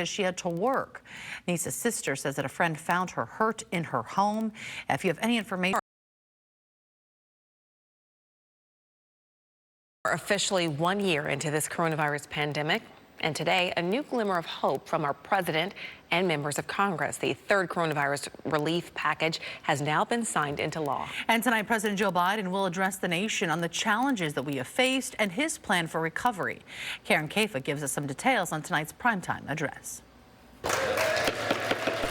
she had to work. Nisa's sister says that a friend found her hurt in her home. If you have any information. We're officially 1 year into this coronavirus pandemic. And today, a new glimmer of hope from our president and members of Congress. The third coronavirus relief package has now been signed into law. And tonight, President Joe Biden will address the nation on the challenges that we have faced and his plan for recovery. Karen Kafa gives us some details on tonight's primetime address.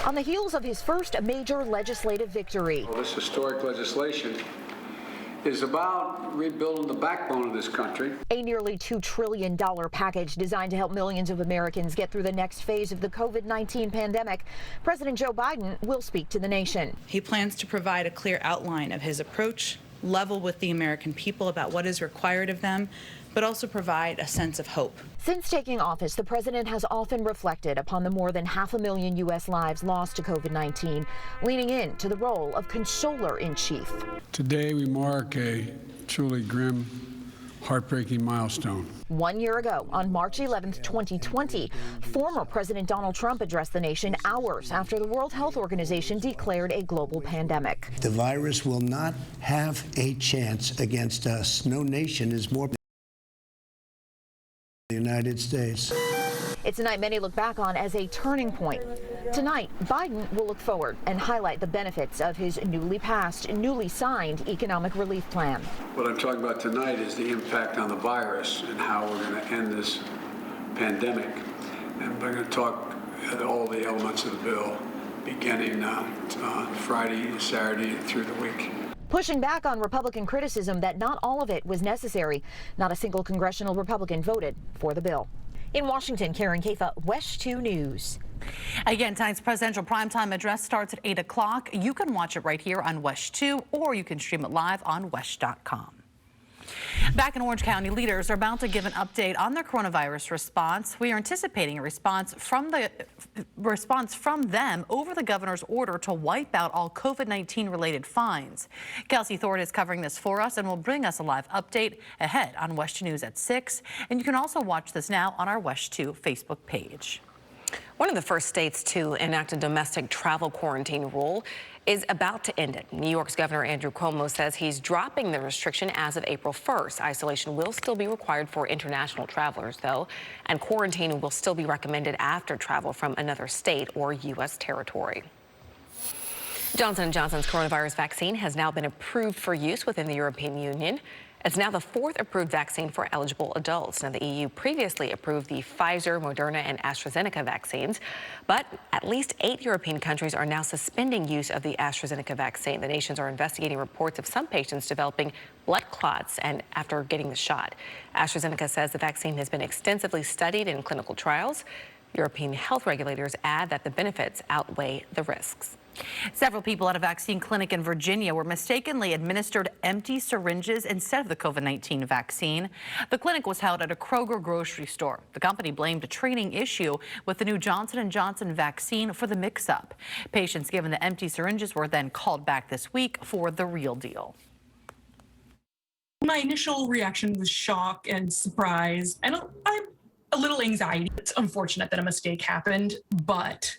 On the heels of his first major legislative victory. Well, this historic legislation is about rebuilding the backbone of this country. A nearly $2 trillion package designed to help millions of Americans get through the next phase of the COVID-19 pandemic. President Joe Biden will speak to the nation. He plans to provide a clear outline of his approach, level with the American people about what is required of them, but also provide a sense of hope. Since taking office, the president has often reflected upon the more than 500,000 U.S. lives lost to COVID-19, leaning into the role of consoler-in-chief. Today we mark a truly grim, heartbreaking milestone. 1 year ago, on March 11th, 2020, former President Donald Trump addressed the nation hours after the World Health Organization declared a global pandemic. The virus will not have a chance against us. No nation is more the United States. It's a night many look back on as a turning point. Tonight, Biden will look forward and highlight the benefits of his newly passed, newly signed economic relief plan. What I'm talking about tonight is the impact on the virus and how we're going to end this pandemic. And we're going to talk at all the elements of the bill, beginning on Friday, Saturday, and through the week. Pushing back on Republican criticism that not all of it was necessary. Not a single congressional Republican voted for the bill. In Washington, Karen Kafa, WESH 2 News. Again, tonight's presidential primetime address starts at 8 o'clock. You can watch it right here on WESH 2, or you can stream it live on WESH.com. Back in Orange County, leaders are about to give an update on their coronavirus response. We are anticipating a response from them over the governor's order to wipe out all COVID-19 related fines. Kelsey Thorne is covering this for us and will bring us a live update ahead on WESH 2 News at 6. And you can also watch this now on our WESH 2 Facebook page. One of the first states to enact a domestic travel quarantine rule is about to end it. New York's Governor Andrew Cuomo says he's dropping the restriction as of April 1st. Isolation will still be required for international travelers, though, and quarantine will still be recommended after travel from another state or U.S. territory. Johnson & Johnson's coronavirus vaccine has now been approved for use within the European Union. It's now the fourth approved vaccine for eligible adults. Now, the EU previously approved the Pfizer, Moderna, and AstraZeneca vaccines, but at least 8 European countries are now suspending use of the AstraZeneca vaccine. The nations are investigating reports of some patients developing blood clots and after getting the shot. AstraZeneca says the vaccine has been extensively studied in clinical trials. European health regulators add that the benefits outweigh the risks. Several people at a vaccine clinic in Virginia were mistakenly administered empty syringes instead of the COVID-19 vaccine. The clinic was held at a Kroger grocery store. The company blamed a training issue with the new Johnson & Johnson vaccine for the mix-up. Patients given the empty syringes were then called back this week for the real deal. My initial reaction was shock and surprise and a little anxiety. It's unfortunate that a mistake happened, but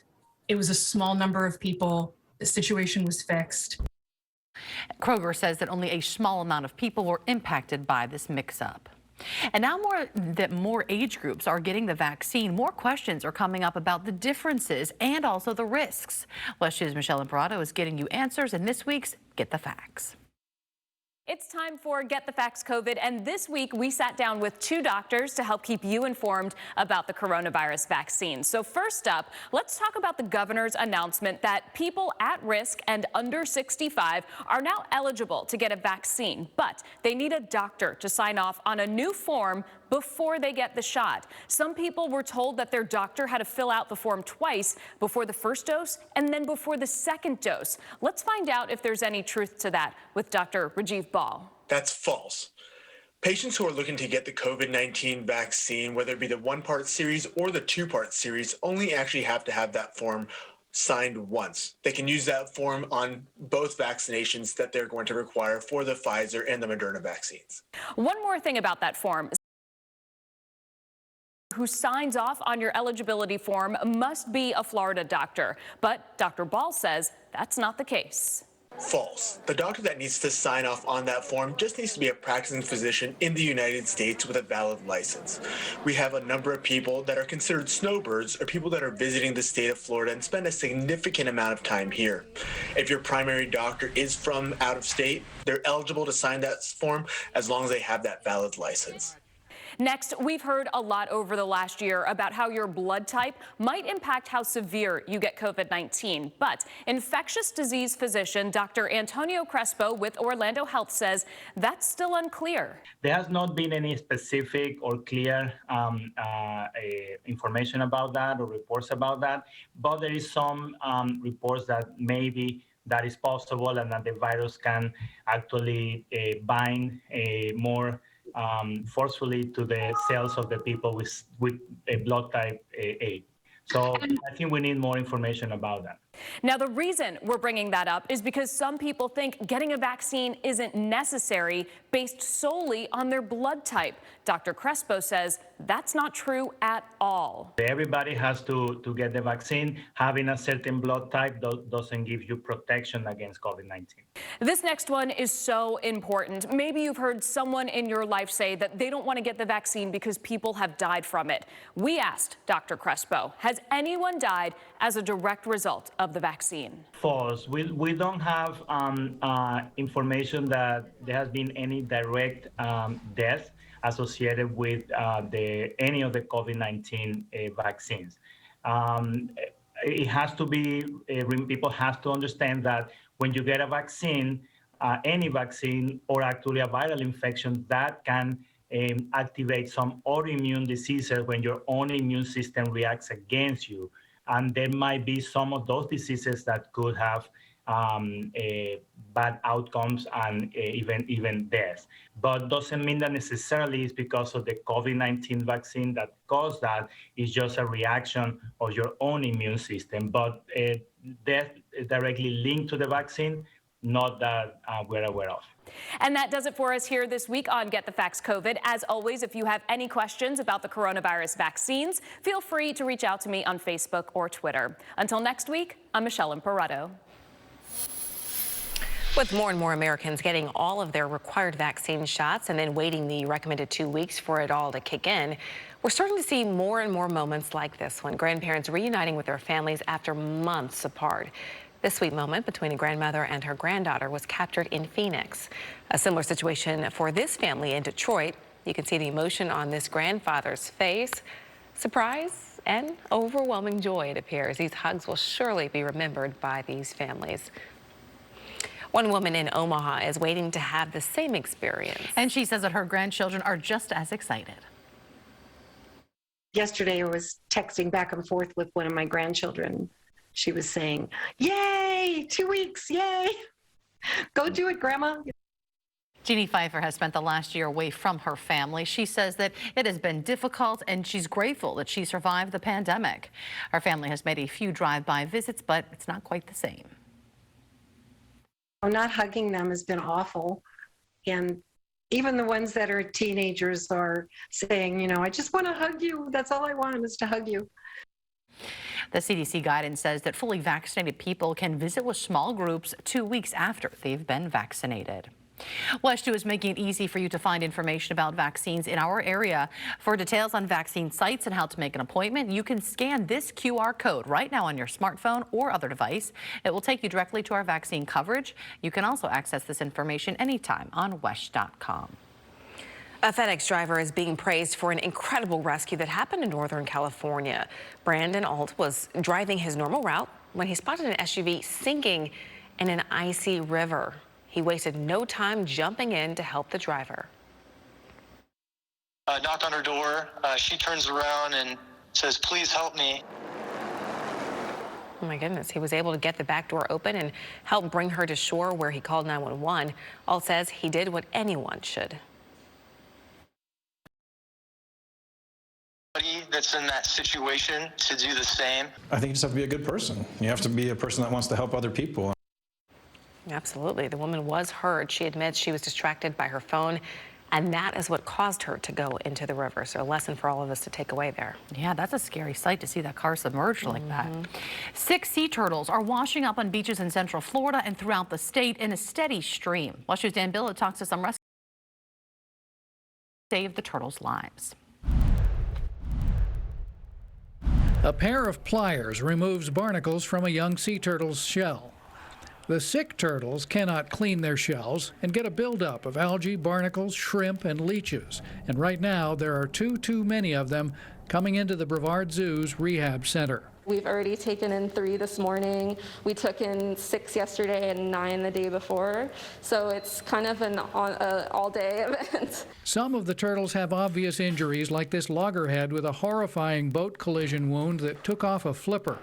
it was a small number of people. The situation was fixed. Kroger says that only a small amount of people were impacted by this mix-up. And now more age groups are getting the vaccine. More questions are coming up about the differences and also the risks. WESH 2's Michelle Imparato is getting you answers in this week's Get the Facts. It's time for Get the Facts COVID, and this week we sat down with 2 doctors to help keep you informed about the coronavirus vaccine. So first up, let's talk about the governor's announcement that people at risk and under 65 are now eligible to get a vaccine, but they need a doctor to sign off on a new form before they get the shot. Some people were told that their doctor had to fill out the form twice, before the first dose and then before the second dose. Let's find out if there's any truth to that with Dr. Rajiv Ball. That's false. Patients who are looking to get the COVID-19 vaccine, whether it be the 1-part series or the 2-part series, only actually have to have that form signed once. They can use that form on both vaccinations that they're going to require for the Pfizer and the Moderna vaccines. One more thing about that form. Who signs off on your eligibility form must be a Florida doctor. But Dr. Ball says that's not the case. False. The doctor that needs to sign off on that form just needs to be a practicing physician in the United States with a valid license. We have a number of people that are considered snowbirds or people that are visiting the state of Florida and spend a significant amount of time here. If your primary doctor is from out of state, they're eligible to sign that form as long as they have that valid license. Next, we've heard a lot over the last year about how your blood type might impact how severe you get COVID-19. But infectious disease physician Dr. Antonio Crespo with Orlando Health says that's still unclear. There has not been any specific or clear information about that or reports about that, but there is some reports that maybe that is possible and that the virus can actually bind more forcefully to the cells of the people with a blood type A. So I think we need more information about that. Now, the reason we're bringing that up is because some people think getting a vaccine isn't necessary based solely on their blood type. Dr. Crespo says that's not true at all. Everybody has to get the vaccine. Having a certain blood type doesn't give you protection against COVID-19. This next one is so important. Maybe you've heard someone in your life say that they don't want to get the vaccine because people have died from it. We asked Dr. Crespo, has anyone died as a direct result of the vaccine? False. We don't have information that there has been any direct death associated with any of the COVID-19 vaccines. It has to be, people have to understand that when you get a vaccine, any vaccine or actually a viral infection, that can activate some autoimmune diseases when your own immune system reacts against you. And there might be some of those diseases that could have bad outcomes and even death. But doesn't mean that necessarily it's because of the COVID-19 vaccine that caused that. It's just a reaction of your own immune system. But death is directly linked to the vaccine, not that we're aware of. And that does it for us here this week on Get the Facts COVID. As always, if you have any questions about the coronavirus vaccines, feel free to reach out to me on Facebook or Twitter. Until next week, I'm Michelle Imparato. With more and more Americans getting all of their required vaccine shots and then waiting the recommended 2 weeks for it all to kick in, we're starting to see more and more moments like this one, grandparents reuniting with their families after months apart. This sweet moment between a grandmother and her granddaughter was captured in Phoenix. A similar situation for this family in Detroit. You can see the emotion on this grandfather's face. Surprise and overwhelming joy, it appears. These hugs will surely be remembered by these families. One woman in Omaha is waiting to have the same experience. And she says that her grandchildren are just as excited. Yesterday, I was texting back and forth with one of my grandchildren. She was saying, yay, 2 weeks, yay. Go do it, Grandma. Jeannie Pfeiffer has spent the last year away from her family. She says that it has been difficult and she's grateful that she survived the pandemic. Her family has made a few drive-by visits, but it's not quite the same. Not hugging them has been awful. And even the ones that are teenagers are saying, you know, I just want to hug you. That's all I want is to hug you. The CDC guidance says that fully vaccinated people can visit with small groups 2 weeks after they've been vaccinated. WESH 2 is making it easy for you to find information about vaccines in our area. For details on vaccine sites and how to make an appointment, you can scan this QR code right now on your smartphone or other device. It will take you directly to our vaccine coverage. You can also access this information anytime on WESH.com. A FedEx driver is being praised for an incredible rescue that happened in Northern California. Brandon Alt was driving his normal route when he spotted an SUV sinking in an icy river. He wasted no time jumping in to help the driver. Knocked on her door. She turns around and says, "Please help me." Oh my goodness, he was able to get the back door open and help bring her to shore, where he called 911. Alt says he did what anyone should. That's in that situation to do the same. I think you just have to be a good person. You have to be a person that wants to help other people. Absolutely. The woman was hurt. She admits she was distracted by her phone and that is what caused her to go into the river. So a lesson for all of us to take away there. Yeah, that's a scary sight to see that car submerged like that. 6 sea turtles are washing up on beaches in Central Florida and throughout the state in a steady stream. WESH News' Dan Billow talks to some rescuers to save the turtles' lives. A pair of pliers removes barnacles from a young sea turtle's shell. The sick turtles cannot clean their shells and get a buildup of algae, barnacles, shrimp, and leeches. And right now, there are too many of them coming into the Brevard Zoo's rehab center. We've already taken in 3 this morning. We took in 6 yesterday and 9 the day before. So it's kind of an all-day event. Some of the turtles have obvious injuries, like this loggerhead with a horrifying boat collision wound that took off a flipper.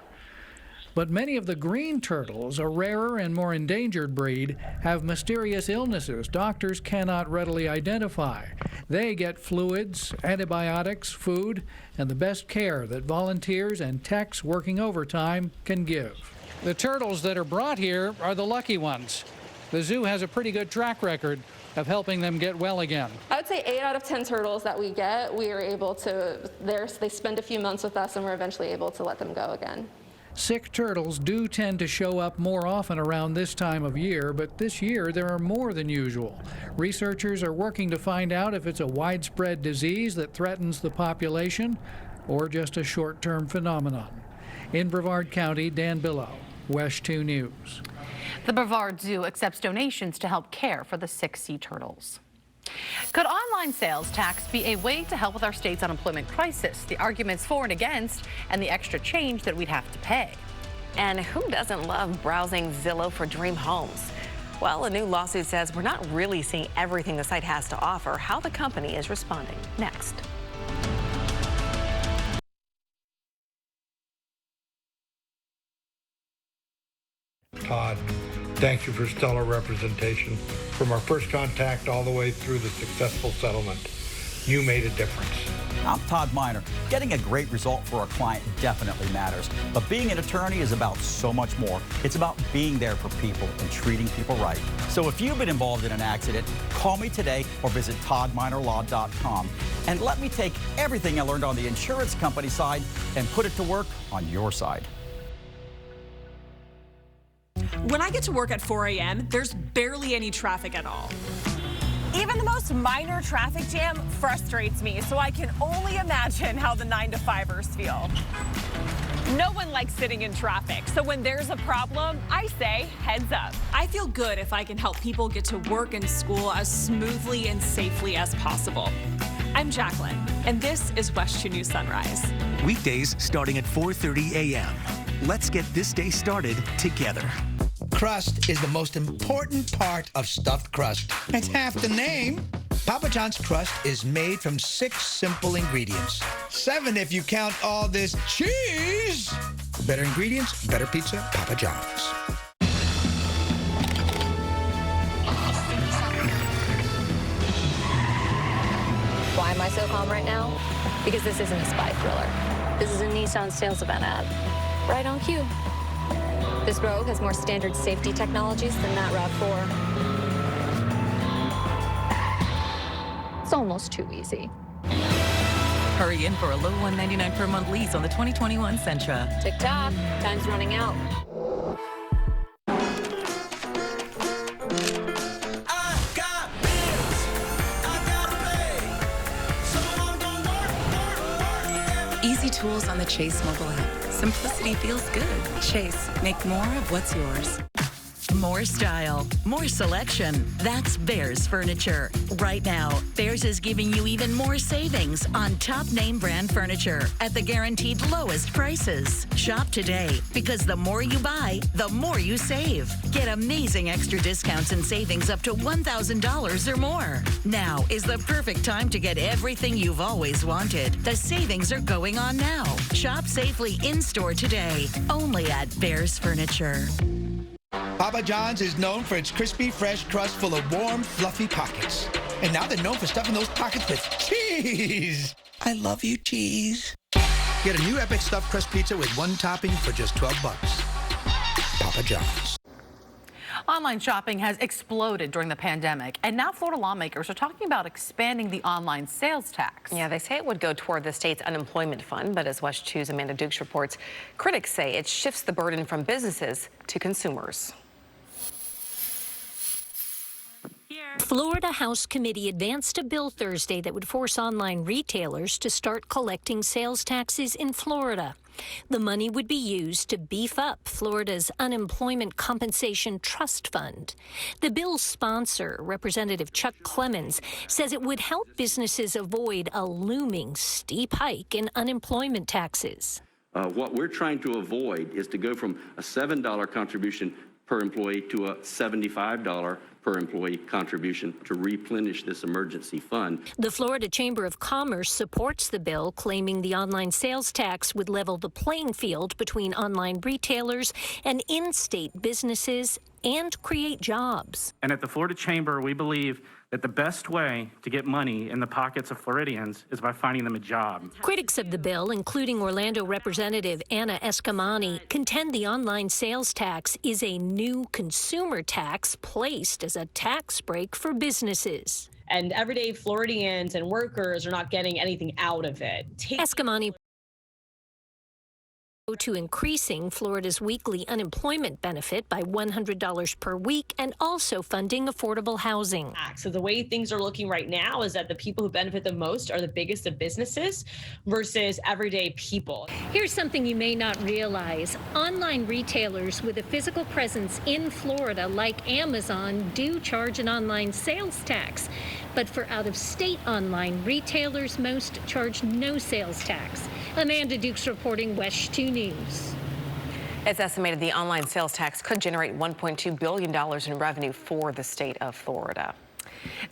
But many of the green turtles, a rarer and more endangered breed, have mysterious illnesses doctors cannot readily identify. They get fluids, antibiotics, food, and the best care that volunteers and techs working overtime can give. The turtles that are brought here are the lucky ones. The zoo has a pretty good track record of helping them get well again. I would say 8 out of 10 turtles that we get, we are able to, they spend a few months with us and we're eventually able to let them go again. Sick turtles do tend to show up more often around this time of year, but this year there are more than usual. Researchers are working to find out if it's a widespread disease that threatens the population or just a short-term phenomenon. In Brevard County, Dan Billow, WESH 2 News. The Brevard Zoo accepts donations to help care for the sick sea turtles. Could online sales tax be a way to help with our state's unemployment crisis? The arguments for and against, and the extra change that we'd have to pay. And who doesn't love browsing Zillow for dream homes? Well, a new lawsuit says we're not really seeing everything the site has to offer. How the company is responding. Next. Todd, thank you for stellar representation. From our first contact all the way through the successful settlement, you made a difference. I'm Todd Miner. Getting a great result for a client definitely matters, but being an attorney is about so much more. It's about being there for people and treating people right. So if you've been involved in an accident, call me today or visit toddminerlaw.com and let me take everything I learned on the insurance company side and put it to work on your side. When I get to work at 4 a.m., there's barely any traffic at all. Even the most minor traffic jam frustrates me, so I can only imagine how the 9-to-5ers feel. No one likes sitting in traffic, so when there's a problem, I say heads up. I feel good if I can help people get to work and school as smoothly and safely as possible. I'm Jacqueline, and this is WESH 2 News Sunrise. Weekdays starting at 4:30 a.m. Let's get this day started together. Crust is the most important part of stuffed crust. It's half the name. Papa John's crust is made from 6 simple ingredients. 7 if you count all this cheese. Better ingredients, better pizza, Papa John's. Why am I so calm right now? Because this isn't a spy thriller. This is a Nissan sales event ad. Right on cue. This Rogue has more standard safety technologies than that RAV4. It's almost too easy. Hurry in for a low $199 per month lease on the 2021 Sentra. Tick-tock, time's running out. Easy tools on the Chase mobile app. Simplicity feels good. Chase, make more of what's yours. More style, more selection. That's Bears Furniture. Right now, Bears is giving you even more savings on top name brand furniture at the guaranteed lowest prices. Shop today, because the more you buy, the more you save. Get amazing extra discounts and savings up to $1,000 or more. Now is the perfect time to get everything you've always wanted. The savings are going on now. Shop safely in-store today, only at Bears Furniture. Papa John's is known for its crispy, fresh crust full of warm, fluffy pockets. And now they're known for stuffing those pockets with cheese. I love you, cheese. Get a new epic stuffed crust pizza with 1 topping for just $12. Papa John's. Online shopping has exploded during the pandemic, and now Florida lawmakers are talking about expanding the online sales tax. Yeah, they say it would go toward the state's unemployment fund, but as WESH 2's Amanda Dukes reports, critics say it shifts the burden from businesses to consumers. Florida House Committee advanced a bill Thursday that would force online retailers to start collecting sales taxes in Florida. The money would be used to beef up Florida's Unemployment Compensation Trust Fund. The bill's sponsor, Representative Chuck Clemens, says it would help businesses avoid a looming steep hike in unemployment taxes. What we're trying to avoid is to go from a $7 contribution per employee to a $75 per employee contribution to replenish this emergency fund. The Florida Chamber of Commerce supports the bill, claiming the online sales tax would level the playing field between online retailers and in-state businesses and create jobs. And at the Florida Chamber, we believe that the best way to get money in the pockets of Floridians is by finding them a job. Critics of the bill, including Orlando Representative Anna Escamani, contend the online sales tax is a new consumer tax placed as a tax break for businesses. And everyday Floridians and workers are not getting anything out of it. Escamani to increasing Florida's weekly unemployment benefit by $100 per week and also funding affordable housing. So the way things are looking right now is that the people who benefit the most are the biggest of businesses versus everyday people. Here's something you may not realize. Online retailers with a physical presence in Florida, like Amazon, do charge an online sales tax. But for out-of-state online retailers, most charge no sales tax. Amanda Dukes reporting, WESH 2 News. It's estimated the online sales tax could generate $1.2 billion in revenue for the state of Florida.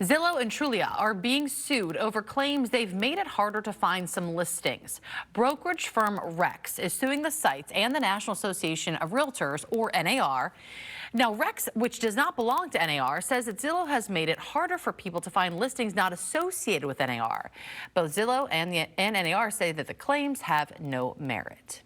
Zillow and Trulia are being sued over claims they've made it harder to find some listings. Brokerage firm Rex is suing the sites and the National Association of Realtors, or NAR. Now, Rex, which does not belong to NAR, says that Zillow has made it harder for people to find listings not associated with NAR. Both Zillow and NAR say that the claims have no merit.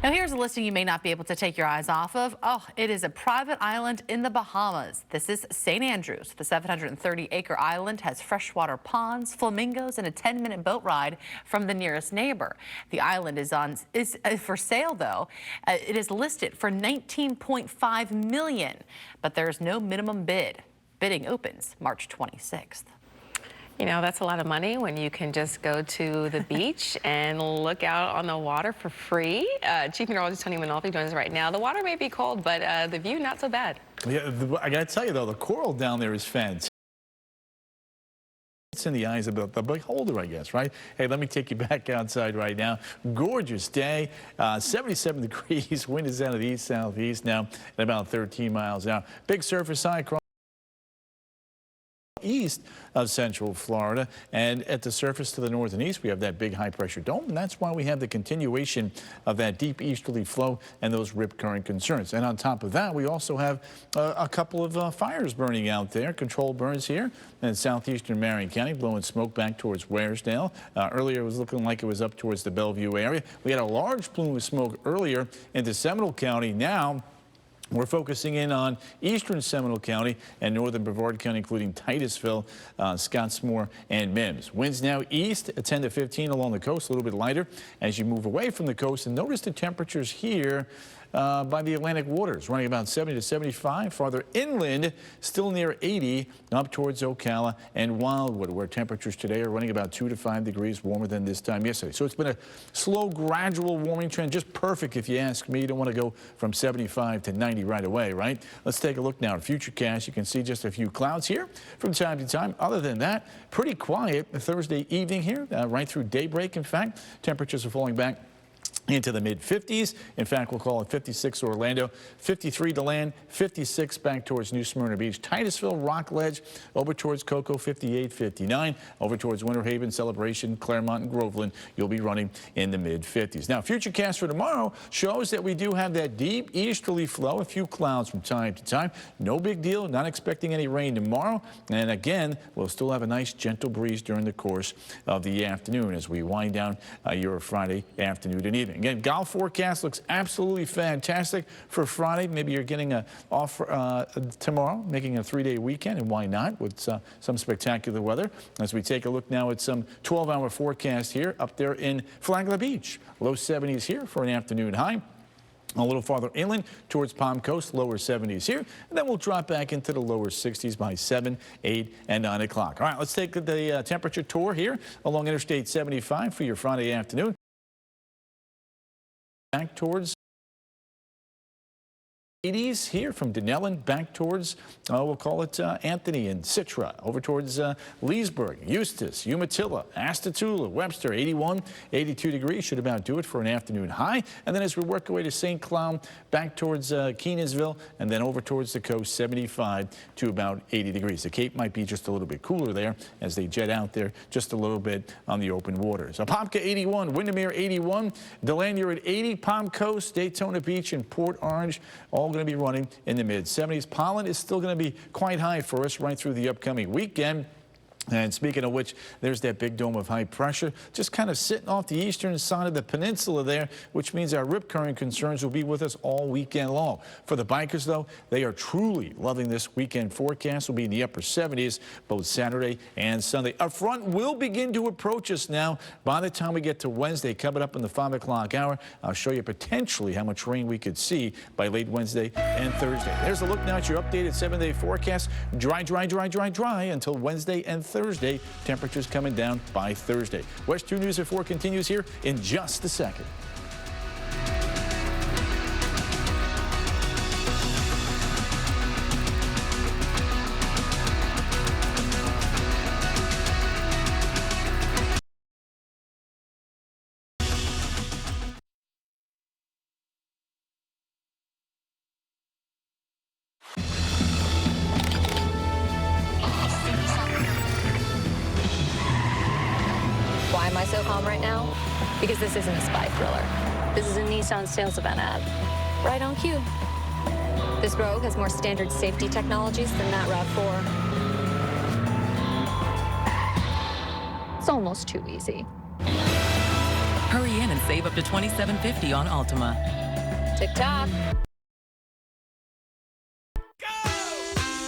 Now, here's a listing you may not be able to take your eyes off of. Oh, it is a private island in the Bahamas. This is St. Andrews. The 730-acre island has freshwater ponds, flamingos, and a 10-minute boat ride from the nearest neighbor. The island is for sale, though. It is listed for $19.5 million, but there's no minimum bid. Bidding opens March 26th. You know, that's a lot of money when you can just go to the beach and look out on the water for free. Chief Meteorologist Tony Manolfi joins us right now. The water may be cold, but the view not so bad. Yeah, I got to tell you, though, the coral down there is fantastic. It's in the eyes of the beholder, I guess, right? Hey, let me take you back outside right now. Gorgeous day, 77 degrees. Wind is out of the east-southeast now at about 13 miles an hour. Big surface high across east of central Florida, and at the surface to the north and east we have that big high pressure dome, and that's why we have the continuation of that deep easterly flow and those rip current concerns. And on top of that, we also have a couple of fires burning out there, controlled burns here in southeastern Marion County, blowing smoke back towards Waresdale. Earlier it was looking like it was up towards the Bellevue area. We had a large plume of smoke earlier into Seminole County. Now we're focusing in on eastern Seminole County and northern Brevard County, including Titusville, Scottsmore, and Mims. Winds now east at 10 to 15 along the coast, a little bit lighter as you move away from the coast. And notice the temperatures here by the Atlantic waters, running about 70 to 75. Farther inland, still near 80, up towards Ocala and Wildwood, where temperatures today are running about 2 to 5 degrees warmer than this time yesterday. So it's been a slow, gradual warming trend, just perfect if you ask me. You don't want to go from 75 to 90 right away, right? Let's take a look now at Futurecast. You can see just a few clouds here from time to time. Other than that, pretty quiet Thursday evening here, right through daybreak. In fact, temperatures are falling back into the mid-50s. In fact, we'll call it 56 Orlando, 53 DeLand, 56 back towards New Smyrna Beach, Titusville, Rockledge, over towards Cocoa, 58, 59, over towards Winter Haven, Celebration, Claremont, and Groveland. You'll be running in the mid-50s. Now, Futurecast for tomorrow shows that we do have that deep easterly flow, a few clouds from time to time. No big deal, not expecting any rain tomorrow. And again, we'll still have a nice gentle breeze during the course of the afternoon as we wind down your Friday afternoon and evening. Again, golf forecast looks absolutely fantastic for Friday. Maybe you're getting off tomorrow, making a 3-day weekend, and why not, with some spectacular weather. As we take a look now at some 12-hour forecast here up there in Flagler Beach. Low 70s here for an afternoon high. A little farther inland towards Palm Coast, lower 70s here, and then we'll drop back into the lower 60s by 7, 8, and 9 o'clock. All right, let's take the temperature tour here along Interstate 75 for your Friday afternoon. Back towards 80s here from Denellen back towards, we'll call it Anthony and Citra, over towards Leesburg, Eustis, Umatilla, Astatula, Webster, 81, 82 degrees, should about do it for an afternoon high. And then as we work our way to St. Cloud, back towards Kenansville, and then over towards the coast, 75 to about 80 degrees. The Cape might be just a little bit cooler there as they jet out there just a little bit on the open waters. Apopka 81, Windermere 81, Delanier at 80, Palm Coast, Daytona Beach, and Port Orange, all going to be running in the mid-70s. Pollen is still going to be quite high for us right through the upcoming weekend. And speaking of which, there's that big dome of high pressure just kind of sitting off the eastern side of the peninsula there, which means our rip current concerns will be with us all weekend long. For the bikers, though, they are truly loving this weekend forecast. Will be in the upper 70s both Saturday and Sunday. A front will begin to approach us now by the time we get to Wednesday, coming up in the 5 o'clock hour. I'll show you potentially how much rain we could see by late Wednesday and Thursday. There's a look now at your updated 7-day forecast. Dry, dry, dry, dry, dry until Wednesday and Thursday. Temperatures coming down by Thursday. WESH 2 News at 4 continues here in just a second. Why am I so calm right now? Because this isn't a spy thriller. This is a Nissan sales event ad. Right on cue. This Rogue has more standard safety technologies than that RAV4. It's almost too easy. Hurry in and save up to $27.50 on Altima. Tick-tock.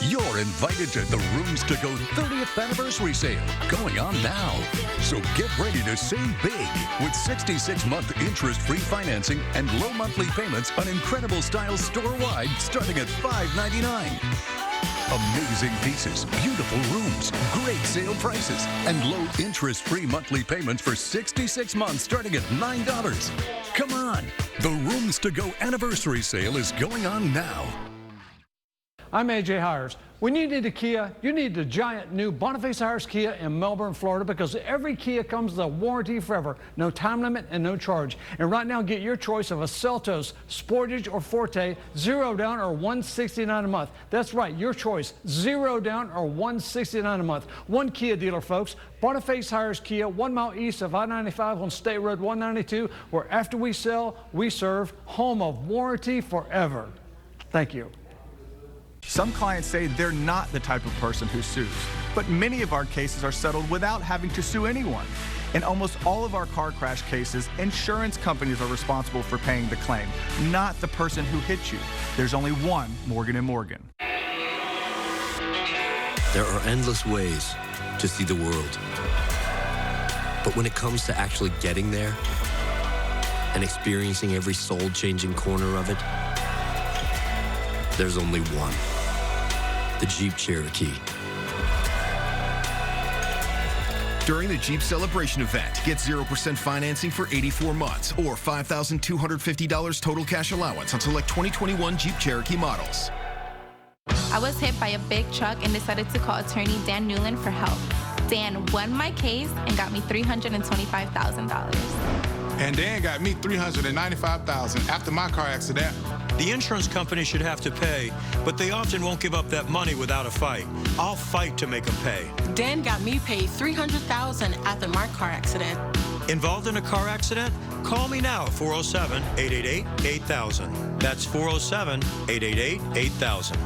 You're invited to the Rooms to Go 30th anniversary sale going on now. So get ready to save big with 66-month interest-free financing and low monthly payments on incredible styles store-wide starting at $5.99. Amazing pieces, beautiful rooms, great sale prices, and low interest-free monthly payments for 66 months starting at $9. Come on, the Rooms to Go anniversary sale is going on now. I'm AJ Hires. When you need a Kia, you need the giant new Boniface Hires Kia in Melbourne, Florida, because every Kia comes with a warranty forever, no time limit and no charge. And right now, get your choice of a Seltos, Sportage, or Forte, 0 down or $169 a month. That's right, your choice, 0 down or $169 a month. One Kia dealer, folks. Boniface Hires Kia, 1 mile east of I-95 on State Road 192, where after we sell, we serve, home of warranty forever. Thank you. Some clients say they're not the type of person who sues, but many of our cases are settled without having to sue anyone. In almost all of our car crash cases, insurance companies are responsible for paying the claim, not the person who hit you. There's only one Morgan & Morgan. There are endless ways to see the world. But when it comes to actually getting there and experiencing every soul-changing corner of it, there's only one. The Jeep Cherokee. During the Jeep Celebration event, get 0% financing for 84 months or $5,250 total cash allowance on select 2021 Jeep Cherokee models. I was hit by a big truck and decided to call attorney Dan Newland for help. Dan won my case and got me $325,000. And Dan got me $395,000 after my car accident. The insurance company should have to pay, but they often won't give up that money without a fight. I'll fight to make them pay. Dan got me paid $300,000 after my car accident. Involved in a car accident? Call me now at 407-888-8000. That's 407-888-8000.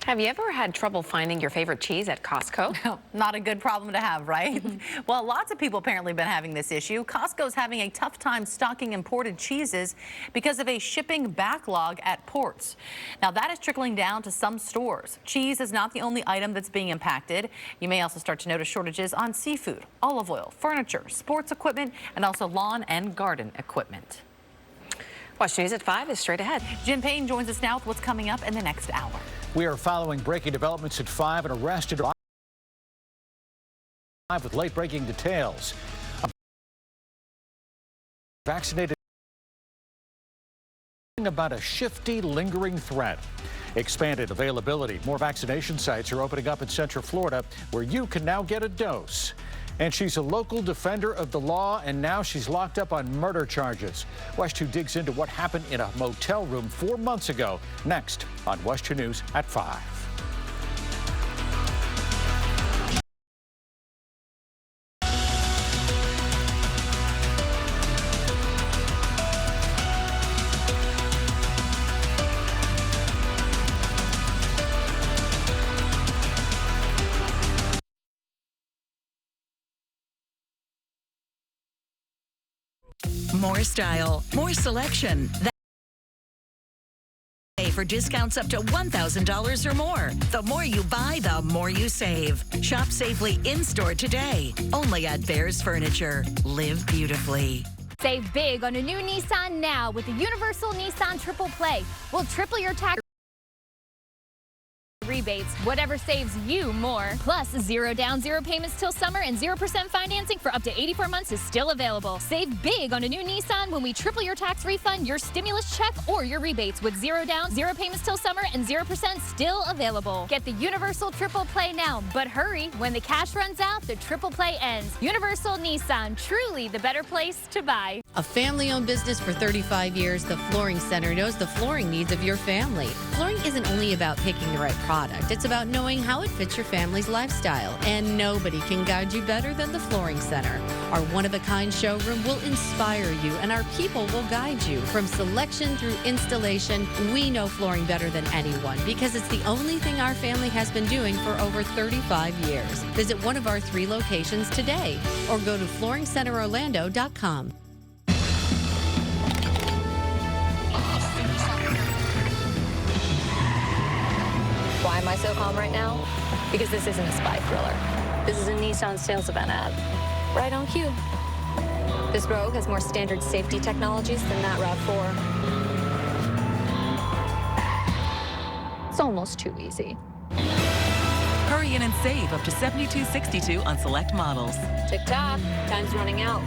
Have you ever had trouble finding your favorite cheese at Costco? Not a good problem to have, right? Well, lots of people apparently have been having this issue. Costco's having a tough time stocking imported cheeses because of a shipping backlog at ports. Now, that is trickling down to some stores. Cheese is not the only item that's being impacted. You may also start to notice shortages on seafood, olive oil, furniture, sports equipment, and also lawn and garden equipment. WESH News at 5 is straight ahead. Jim Payne joins us now with what's coming up in the next hour. We are following breaking developments at 5 and arrested with late-breaking details. Vaccinated about a shifty, lingering threat. Expanded availability. More vaccination sites are opening up in Central Florida where you can now get a dose. And she's a local defender of the law, and now she's locked up on murder charges. WESH 2 digs into what happened in a motel room 4 months ago. Next on WESH 2 News at 5. More style, more selection. For discounts up to $1,000 or more. The more you buy, the more you save. Shop safely in-store today. Only at Bears Furniture. Live beautifully. Save big on a new Nissan now with the Universal Nissan Triple Play. We'll triple your tax rebates, whatever saves you more. Plus, 0 down, 0 payments till summer, and 0% financing for up to 84 months is still available. Save big on a new Nissan when we triple your tax refund, your stimulus check, or your rebates with 0 down, 0 payments till summer, and 0% still available. Get the Universal Triple Play now, but hurry. When the cash runs out, the Triple Play ends. Universal Nissan, truly the better place to buy. A family-owned business for 35 years, the Flooring Center knows the flooring needs of your family. Flooring isn't only about picking the right product. It's about knowing how it fits your family's lifestyle. And nobody can guide you better than the Flooring Center. Our one-of-a-kind showroom will inspire you, and our people will guide you. From selection through installation, we know flooring better than anyone because it's the only thing our family has been doing for over 35 years. Visit one of our 3 locations today or go to FlooringCenterOrlando.com. Why am I so calm right now? Because this isn't a spy thriller. This is a Nissan sales event ad. Right on cue. This Rogue has more standard safety technologies than that RAV4. It's almost too easy. Hurry in and save up to $72.62 on select models. Tick-tock, time's running out.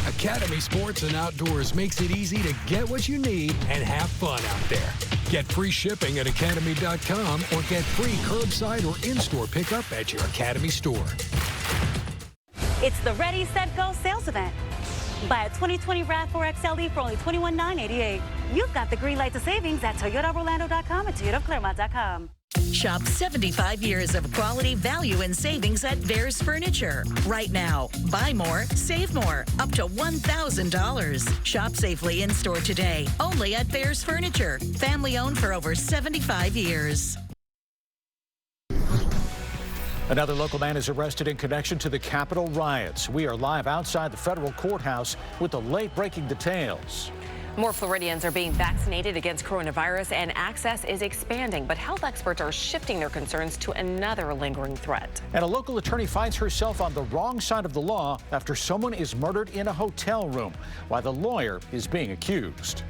Academy Sports and Outdoors makes it easy to get what you need and have fun out there. Get free shipping at academy.com or get free curbside or in-store pickup at your Academy store. It's the Ready, Set, Go sales event. Buy a 2020 RAV4 XLE for only $21,988. You've got the green light to savings at ToyotaOrlando.com and ToyotaClaremont.com. Shop 75 years of quality, value, and savings at Bears Furniture. Right now, buy more, save more, up to $1,000. Shop safely in-store today, only at Bears Furniture. Family owned for over 75 years. Another local man is arrested in connection to the Capitol riots. We are live outside the federal courthouse with the late-breaking details. More Floridians are being vaccinated against coronavirus and access is expanding, but health experts are shifting their concerns to another lingering threat. And a local attorney finds herself on the wrong side of the law after someone is murdered in a hotel room while the lawyer is being accused.